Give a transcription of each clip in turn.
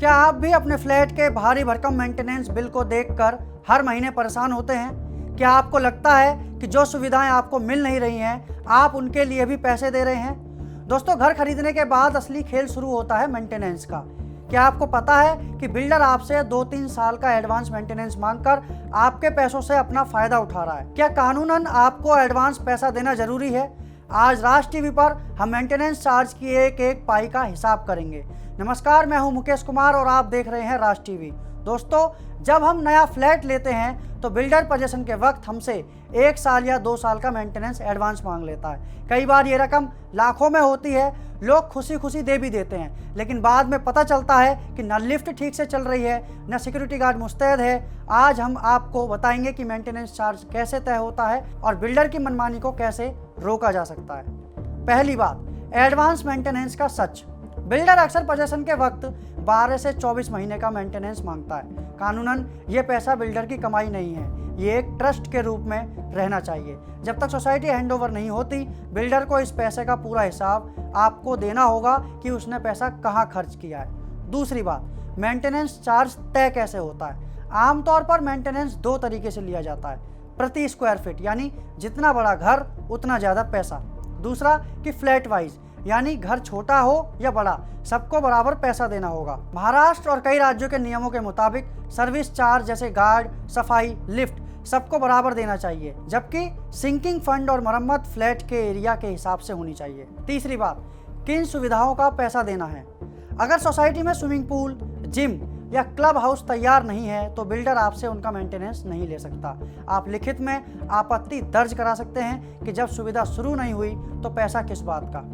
क्या आप भी अपने फ्लैट के भारी भरकम मेंटेनेंस बिल को देखकर हर महीने परेशान होते हैं? क्या आपको लगता है कि जो सुविधाएं आपको मिल नहीं रही हैं, आप उनके लिए भी पैसे दे रहे हैं? दोस्तों, घर खरीदने के बाद असली खेल शुरू होता है मेंटेनेंस का। क्या आपको पता है कि बिल्डर आपसे 2-3 साल का एडवांस मेंटेनेंस मांगकर आपके पैसों से अपना फायदा उठा रहा है? क्या कानूनन आपको एडवांस पैसा देना जरूरी है? आज राज टीवी पर हम मेंटेनेंस चार्ज की एक एक पाई का हिसाब करेंगे। नमस्कार, मैं हूं मुकेश कुमार और आप देख रहे हैं राज टीवी। दोस्तों, जब हम नया फ्लैट लेते हैं तो बिल्डर पोजीशन के वक्त हमसे 1 साल या 2 साल का मेंटेनेंस एडवांस मांग लेता है। कई बार ये रकम लाखों में होती है। लोग खुशी खुशी दे भी देते हैं, लेकिन बाद में पता चलता है कि न लिफ्ट ठीक से चल रही है, न सिक्योरिटी गार्ड मुस्तैद है। आज हम आपको बताएंगे कि मेंटेनेंस चार्ज कैसे तय होता है और बिल्डर की मनमानी को कैसे रोका जा सकता है। पहली बात, एडवांस मेंटेनेंस का सच। बिल्डर अक्सर पोजीशन के वक्त 12 से 24 महीने का मेंटेनेंस मांगता है। कानूनन ये पैसा बिल्डर की कमाई नहीं है, ये एक ट्रस्ट के रूप में रहना चाहिए। जब तक सोसाइटी हैंडओवर नहीं होती, बिल्डर को इस पैसे का पूरा हिसाब आपको देना होगा कि उसने पैसा कहाँ खर्च किया है। दूसरी बात, मेंटेनेंस चार्ज तय कैसे होता है। आमतौर पर मेंटेनेंस 2 तरीके से लिया जाता है। प्रति स्क्वायर फीट, यानी जितना बड़ा घर उतना ज़्यादा पैसा। दूसरा कि फ्लैट वाइज, यानी घर छोटा हो या बड़ा, सबको बराबर पैसा देना होगा। महाराष्ट्र और कई राज्यों के नियमों के मुताबिक सर्विस चार्ज जैसे गार्ड, सफाई, लिफ्ट सबको बराबर देना चाहिए, जबकि सिंकिंग फंड और मरम्मत फ्लैट के एरिया के हिसाब से होनी चाहिए। तीसरी बात, किन सुविधाओं का पैसा देना है। अगर सोसाइटी में स्विमिंग पूल, जिम या क्लब हाउस तैयार नहीं है तो बिल्डर आपसे उनका मेंटेनेंस नहीं ले सकता। आप लिखित में आपत्ति दर्ज करा सकते हैं कि जब सुविधा शुरू नहीं हुई तो पैसा किस बात का।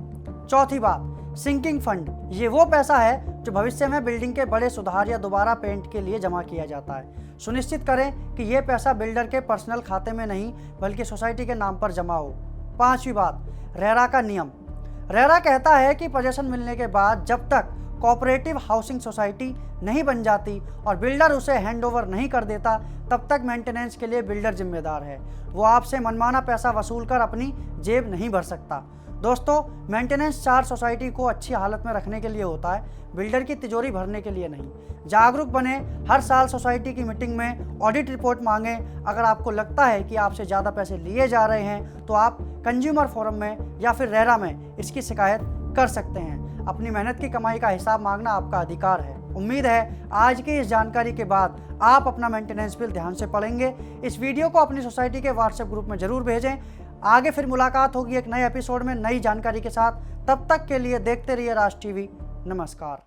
चौथी बात, सिंकिंग फंड। ये वो पैसा है जो भविष्य में बिल्डिंग के बड़े सुधार या दोबारा पेंट के लिए जमा किया जाता है। सुनिश्चित करें कि ये पैसा बिल्डर के पर्सनल खाते में नहीं बल्कि सोसाइटी के नाम पर जमा हो। पांचवी बात, रेरा का नियम। रेरा कहता है कि पोजीशन मिलने के बाद जब तक कोऑपरेटिव हाउसिंग सोसाइटी नहीं बन जाती और बिल्डर उसे हैंडओवर नहीं कर देता, तब तक मेंटेनेंस के लिए बिल्डर जिम्मेदार है। वो आपसे मनमाना पैसा वसूल कर अपनी जेब नहीं भर सकता। दोस्तों, मेंटेनेंस चार्ज सोसाइटी को अच्छी हालत में रखने के लिए होता है, बिल्डर की तिजोरी भरने के लिए नहीं। जागरूक बने, हर साल सोसाइटी की मीटिंग में ऑडिट रिपोर्ट मांगें। अगर आपको लगता है कि आपसे ज़्यादा पैसे लिए जा रहे हैं तो आप कंज्यूमर फोरम में या फिर रेरा में इसकी शिकायत कर सकते हैं। अपनी मेहनत की कमाई का हिसाब मांगना आपका अधिकार है। उम्मीद है आज की इस जानकारी के बाद आप अपना मेंटेनेंस बिल ध्यान से पढ़ेंगे। इस वीडियो को अपनी सोसाइटी के व्हाट्सएप ग्रुप में जरूर भेजें। आगे फिर मुलाकात होगी एक नए एपिसोड में नई जानकारी के साथ। तब तक के लिए देखते रहिए राज टीवी। नमस्कार।